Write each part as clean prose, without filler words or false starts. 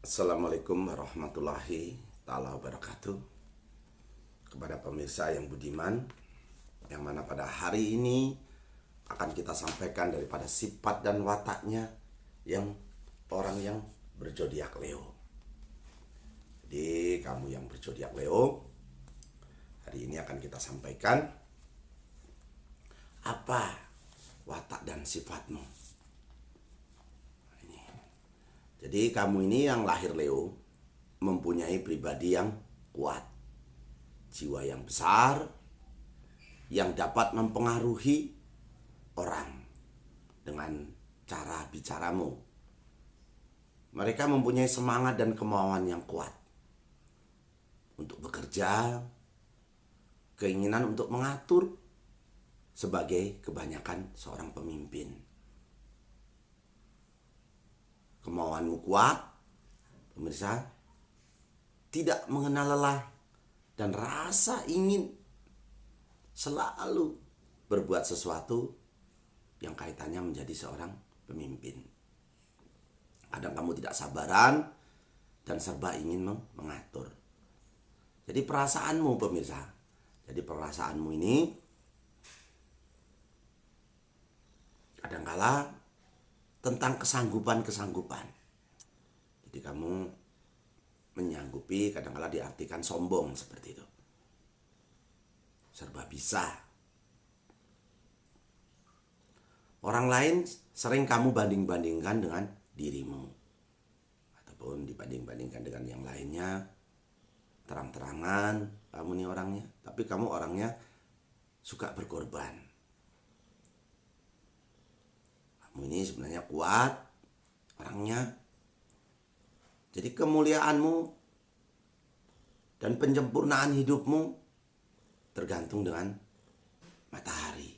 Assalamualaikum warahmatullahi ta'ala wabarakatuh. Kepada pemirsa yang budiman, yang mana pada hari ini akan kita sampaikan daripada sifat dan wataknya yang orang yang berzodiak Leo. Jadi kamu yang berzodiak Leo, hari ini akan kita sampaikan apa watak dan sifatmu. Jadi kamu ini yang lahir Leo mempunyai pribadi yang kuat, jiwa yang besar, yang dapat mempengaruhi orang dengan cara bicaramu. Mereka mempunyai semangat dan kemauan yang kuat untuk bekerja, keinginan untuk mengatur sebagai kebanyakan seorang pemimpin. Kemauanmu kuat, pemirsa, tidak mengenal lelah dan rasa ingin selalu berbuat sesuatu yang kaitannya menjadi seorang pemimpin. Kadang kamu tidak sabaran dan serba ingin mengatur. Jadi perasaanmu, pemirsa, jadi perasaanmu ini kadangkala tentang kesanggupan. Jadi kamu menyanggupi kadang-kala diartikan sombong seperti itu. Serba bisa. Orang lain sering kamu banding-bandingkan dengan dirimu. Ataupun dibanding-bandingkan dengan yang lainnya. Terang-terangan kamu nih orangnya. Tapi kamu orangnya suka berkorban. Kamu ini sebenarnya kuat orangnya. Jadi kemuliaanmu dan penyempurnaan hidupmu tergantung dengan matahari.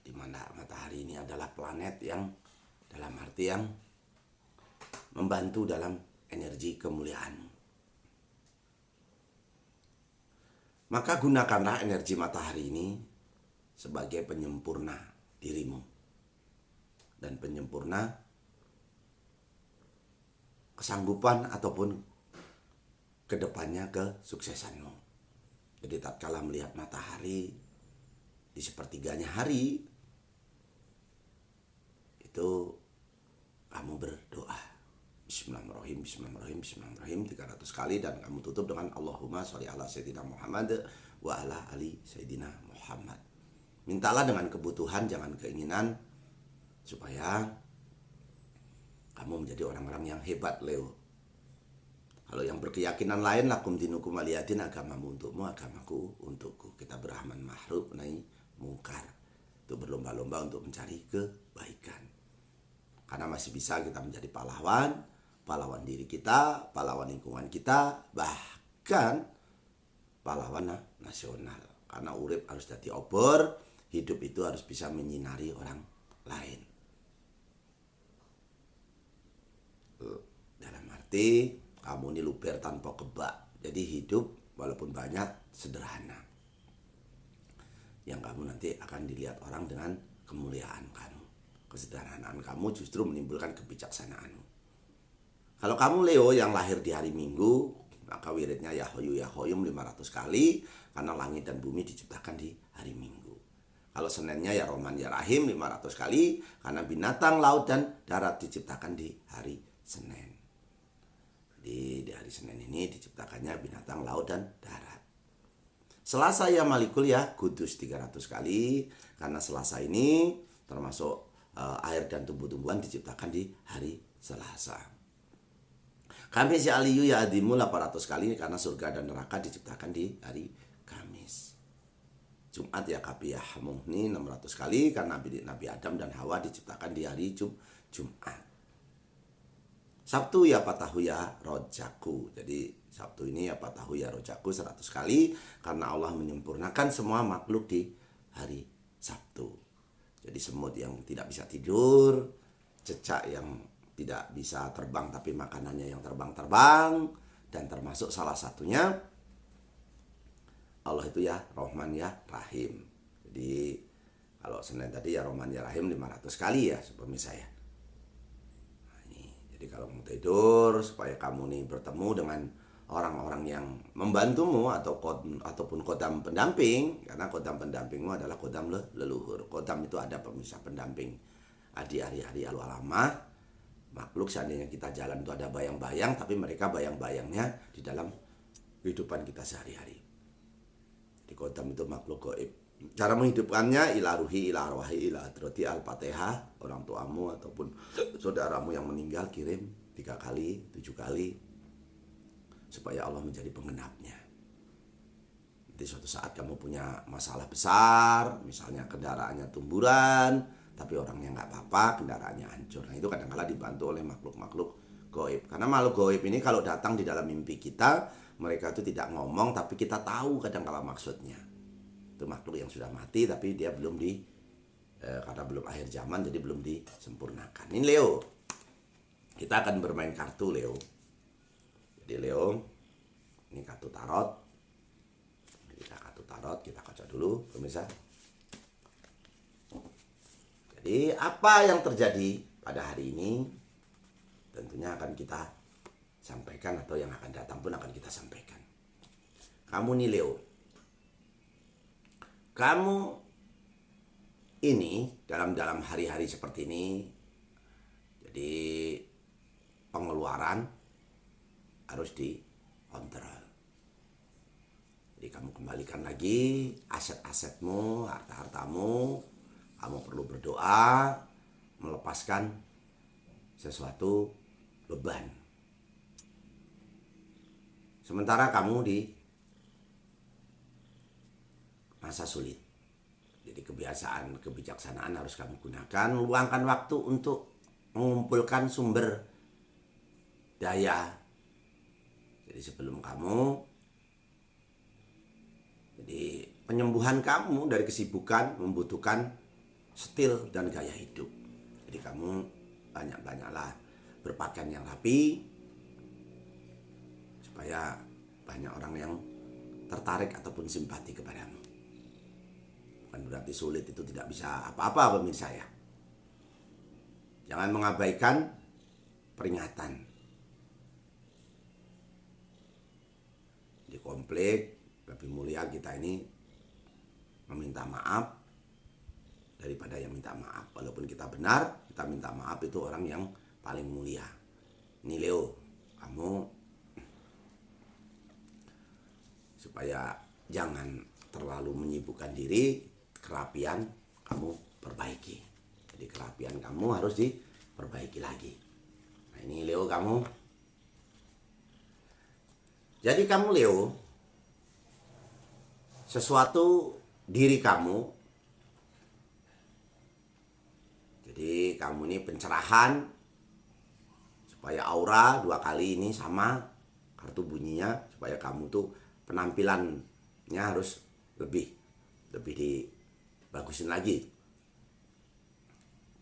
Di mana matahari ini adalah planet yang dalam arti yang membantu dalam energi kemuliaanmu. Maka gunakanlah energi matahari ini sebagai penyempurna dirimu dan penyempurna kesanggupan ataupun kedepannya kesuksesanmu. Jadi tatkala melihat matahari di sepertiganya hari itu kamu berdoa Bismillahirrahmanirrahim, Bismillahirrahmanirrahim, Bismillahirrahmanirrahim 300 kali dan kamu tutup dengan Allahumma sholli ala sayyidina Muhammad wa ala ali sayyidina Muhammad. Mintalah dengan kebutuhan, jangan keinginan, supaya kamu menjadi orang-orang yang hebat, Leo. Kalau yang berkeyakinan lain, lakum dinukum waliyatin, agamamu untukmu, agamaku untukku. Kita berahman mahruf nahi mungkar. Itu berlomba-lomba untuk mencari kebaikan. Karena masih bisa kita menjadi pahlawan, pahlawan diri kita, pahlawan lingkungan kita, bahkan pahlawan nasional. Karena urip harus jadi obor, hidup itu harus bisa menyinari orang lain. Dalam arti kamu ini luber tanpa kebak. Jadi hidup walaupun banyak sederhana. Yang kamu nanti akan dilihat orang dengan kemuliaan kamu. Kesederhanaan kamu justru menimbulkan kebijaksanaanmu. Kalau kamu Leo yang lahir di hari Minggu, maka wiridnya Yahoyu Yahoyum 500 kali. Karena langit dan bumi diciptakan di hari Minggu. Kalau Seninnya ya Roman ya Rahim 500 kali. Karena binatang, laut, dan darat diciptakan di hari Senin. Jadi di hari Senin ini diciptakannya binatang, laut, dan darat. Selasa ya Malikul ya Kudus 300 kali. Karena Selasa ini termasuk air dan tumbuh-tumbuhan diciptakan di hari Selasa. Kamis ya Aliyu ya Adimu 800 kali. Karena surga dan neraka diciptakan di hari Kamis. Jumat ya Kapiyah Muhni 600 kali. Karena Nabi Adam dan Hawa diciptakan di hari Jumat. Sabtu ya Patahu ya Rojaku. Jadi Sabtu ini ya Patahu ya Rojaku 100 kali. Karena Allah menyempurnakan semua makhluk di hari Sabtu. Jadi semut yang tidak bisa tidur, cecak yang tidak bisa terbang tapi makanannya yang terbang-terbang, dan termasuk salah satunya Allah itu ya Rahman ya Rahim. Jadi Kalau Senin tadi ya Roman ya Rahim 500 kali ya pemirsa ya. Nah, ini. Jadi kalau mau tidur supaya kamu nih bertemu dengan orang-orang yang membantumu ataupun kodam pendamping, karena kodam pendampingmu adalah kodam leluhur. Kodam itu ada pemisah pendamping di hari-hari alama. Makhluk seandainya kita jalan itu ada bayang-bayang, tapi mereka bayang-bayangnya di dalam kehidupan kita sehari-hari. Di kodam itu makhluk gaib. Cara menghidupkannya ila ruhi, ila arwahi, ila hadrati al-fatihah. Orang tuamu ataupun saudaramu yang meninggal kirim 3 kali, 7 kali, supaya Allah menjadi penggenapnya. Nanti suatu saat kamu punya masalah besar, misalnya kendaraannya tumburan, tapi orangnya nggak apa-apa, kendaraannya hancur. Nah itu kadang-kala dibantu oleh makhluk-makhluk gaib. Karena makhluk gaib ini kalau datang di dalam mimpi kita, mereka itu tidak ngomong, tapi kita tahu kadang-kala maksudnya. Itu makhluk yang sudah mati, tapi dia belum karena belum akhir zaman, jadi belum disempurnakan. Ini Leo, kita akan bermain kartu Leo. Jadi Leo, ini kartu tarot. Kita kocok dulu pemirsa. Jadi apa yang terjadi pada hari ini tentunya akan kita sampaikan, atau yang akan datang pun akan kita sampaikan. Kamu nih Leo, kamu ini dalam hari-hari seperti ini, jadi pengeluaran harus dikontrol. Jadi kamu kembalikan lagi aset-asetmu, harta-hartamu. Kamu perlu berdoa, melepaskan sesuatu beban. Sementara kamu di masa sulit. Jadi kebijaksanaan harus kamu gunakan. Luangkan waktu untuk mengumpulkan sumber daya. Jadi sebelum jadi penyembuhan kamu dari kesibukan membutuhkan stil dan gaya hidup. Jadi kamu banyak-banyaklah berpakaian yang rapi, supaya banyak orang yang tertarik ataupun simpati kepadamu. Bukan berarti sulit itu tidak bisa apa-apa pemirsa ya. Jangan mengabaikan peringatan. Di konflik lebih mulia kita ini meminta maaf daripada yang minta maaf. Walaupun kita benar, kita minta maaf, itu orang yang paling mulia. Ini Leo, kamu supaya jangan terlalu menyibukkan diri, kerapian kamu perbaiki. Jadi kerapian kamu harus diperbaiki lagi. Nah ini Leo kamu. Jadi kamu Leo, sesuatu diri kamu, jadi kamu ini pencerahan, supaya aura 2 kali ini sama kartu bunyinya, supaya kamu tuh penampilannya harus lebih dibagusin lagi.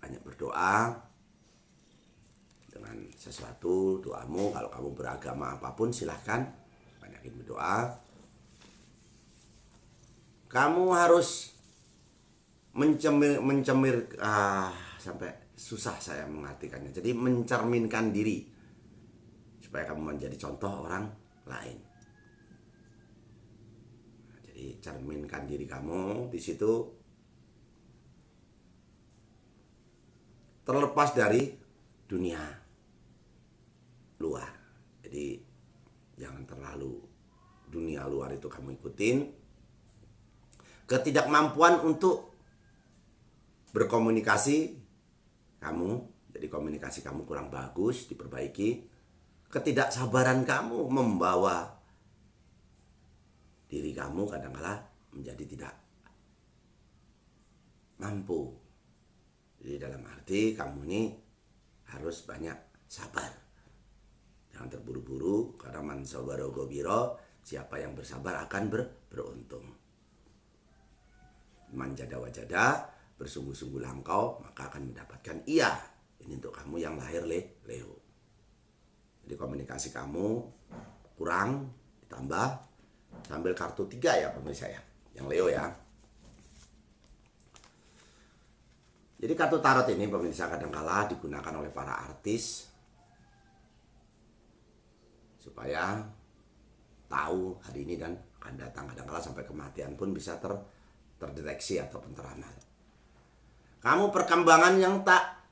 Banyak berdoa dengan sesuatu doamu. Kalau kamu beragama apapun silahkan banyakin berdoa. Kamu harus mencemir sampai susah saya mengartikannya. Jadi mencerminkan diri supaya kamu menjadi contoh orang lain. Nah, jadi cerminkan diri kamu di situ, terlepas dari dunia luar. Jadi jangan terlalu dunia luar itu kamu ikutin. Ketidakmampuan untuk berkomunikasi kamu, jadi komunikasi kamu kurang bagus, diperbaiki. Ketidaksabaran kamu membawa diri kamu kadang-kala menjadi tidak mampu. Jadi dalam arti kamu ini harus banyak sabar. Jangan terburu-buru, karena man sabara gobiro, siapa yang bersabar akan beruntung. Man jada wajada, bersungguh-sungguhlah engkau, maka akan mendapatkan iya. Ini untuk kamu yang lahir Leo. Jadi komunikasi kamu kurang, ditambah sambil kartu 3 ya pemirsa ya, yang Leo ya. Jadi kartu tarot ini pemirsa kadangkala digunakan oleh para artis supaya tahu hari ini dan akan datang. Kadang-kala sampai kematian pun bisa terdeteksi ataupun teramal. Kamu perkembangan yang tak,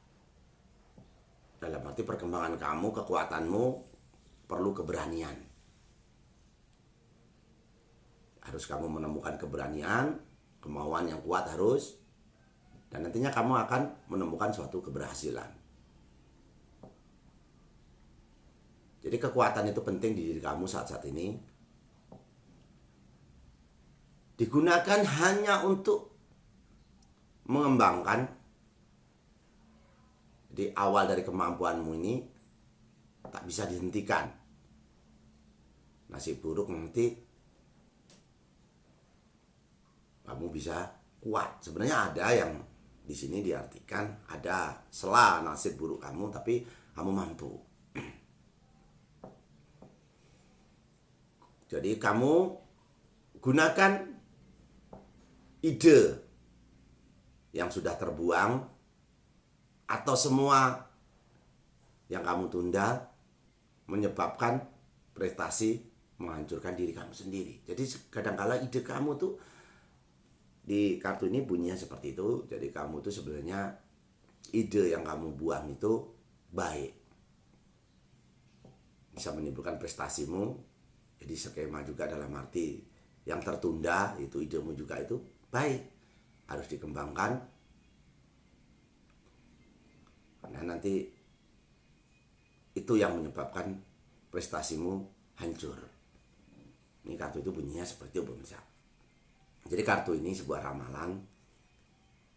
dalam arti perkembangan kamu, kekuatanmu perlu keberanian. Harus kamu menemukan keberanian, kemauan yang kuat harus, dan nantinya kamu akan menemukan suatu keberhasilan. Jadi kekuatan itu penting di diri kamu saat-saat ini. Digunakan hanya untuk mengembangkan. Jadi awal dari kemampuanmu ini tak bisa dihentikan. Nasib buruk nanti kamu bisa kuat. Sebenarnya ada yang di sini diartikan ada sela nasib buruk kamu, tapi kamu mampu. Jadi kamu gunakan ide yang sudah terbuang atau semua yang kamu tunda menyebabkan prestasi menghancurkan diri kamu sendiri. Jadi kadangkala ide kamu tuh di kartu ini bunyinya seperti itu. Jadi kamu tuh sebenarnya ide yang kamu buang itu baik, bisa menimbulkan prestasimu. Jadi skema juga dalam arti yang tertunda itu idemu juga itu baik, harus dikembangkan. Karena nanti itu yang menyebabkan prestasimu hancur. Ini kartu itu bunyinya seperti itu pemirsa. Jadi kartu ini sebuah ramalan.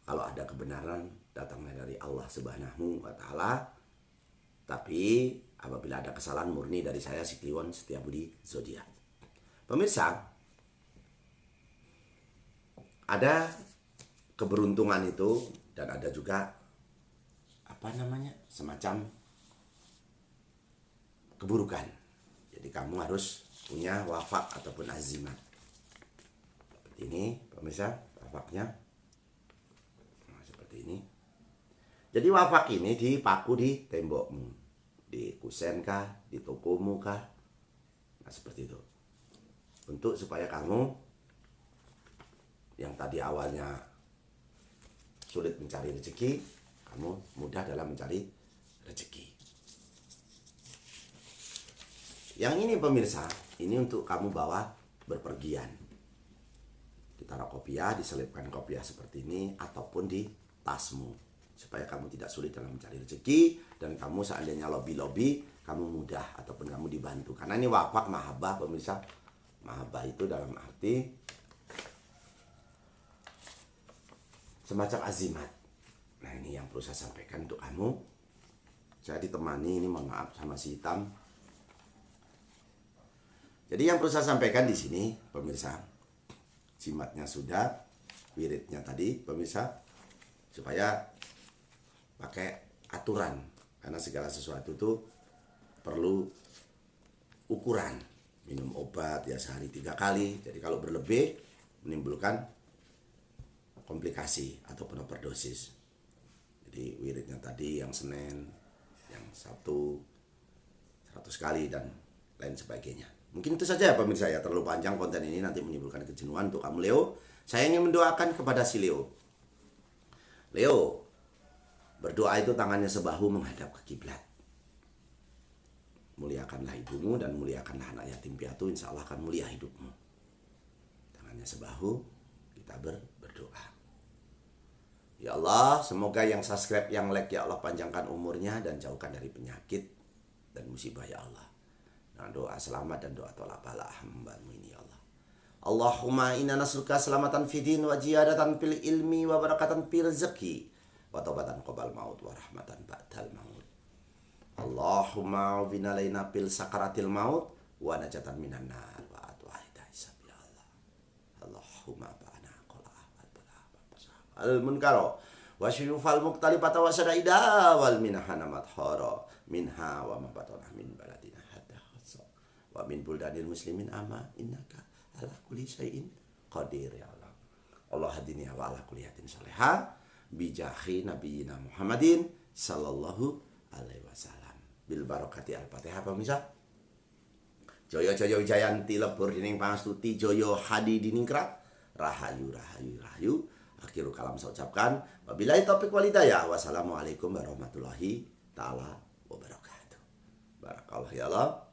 Kalau ada kebenaran datangnya dari Allah Subhanahu wa Ta'ala. Tapi apabila ada kesalahan murni dari saya, si Kliwon Setiabudi Zodiak. Pemirsa, ada keberuntungan itu dan ada juga semacam keburukan. Jadi kamu harus punya wafak ataupun azimat. Seperti ini pemirsa, wafaknya seperti ini. Jadi wafak ini dipaku di tembokmu, di kusen kah, di tokomu kah. Nah seperti itu. Untuk supaya kamu yang tadi awalnya sulit mencari rezeki, kamu mudah dalam mencari rezeki. Yang ini pemirsa, ini untuk kamu bawa berpergian. Ditaruh kopiah, diselipkan kopiah seperti ini, ataupun di tasmu. Supaya kamu tidak sulit dalam mencari rezeki, dan kamu seandainya lobby-lobby, kamu mudah ataupun kamu dibantu. Karena ini wafak mahabbah pemirsa. Mahabbah itu dalam arti semacam azimat. Nah ini yang perlu saya sampaikan untuk kamu. Saya ditemani ini, mohon maaf, sama si hitam. Jadi yang perlu saya sampaikan di sini pemirsa, jimatnya sudah, wiridnya tadi pemirsa, supaya pakai aturan. Karena segala sesuatu itu perlu ukuran. Minum obat ya sehari 3 kali. Jadi kalau berlebih menimbulkan komplikasi ataupun overdosis. Jadi wiridnya tadi yang Senin, yang Sabtu 100 kali dan lain sebagainya. Mungkin itu saja ya pemirsa ya, terlalu panjang konten ini nanti menimbulkan kejenuhan untuk kamu Leo. Saya ingin mendoakan kepada si Leo. Leo, berdoa itu tangannya sebahu menghadap ke kiblat. Muliakanlah ibumu dan muliakanlah anak yatim piatu, insya Allah akan mulia hidupmu. Tangannya sebahu, kita berdoa. Ya Allah, semoga yang subscribe, yang like, ya Allah panjangkan umurnya dan jauhkan dari penyakit dan musibah ya Allah. Nah, doa selamat dan doa tolak bala hamba-Mu ini ya Allah. Allahumma inna nasruka selamatan fidin wa jiyadatan fil ilmi wa barakatan fil rezeki wa taubatan qabal maut wa rahmatan ba'dal maut. Allahumma wina laina fil sakaratil maut wa najatan minan nar wa atwahida hisab ya Allah. Allahumma ba'ana qala al munkaro wa syufal muqtalifata wa sadaida wal minahana madhara minha wa mabatana min baladina hatta khassa wa min buldanil muslimin ama innaka ala kulli syai'in qadir ya Allah. Allah hadini wa ala kulli hatin salihah bijahi nabiyina Muhammadin sallallahu alaihi wasallam. Bil barakati al-Fatihah pemirsa. Joyo Joyo Wijayanti lebur dining pangastuti Joyo hadi diningkrat rahayu rahayu rahayu. Akhirul kalam saya ucapkan wabillahi taufiq wal hidayah. Wassalamualaikum warahmatullahi taala wabarakatuh. Barakallahu ya Allah.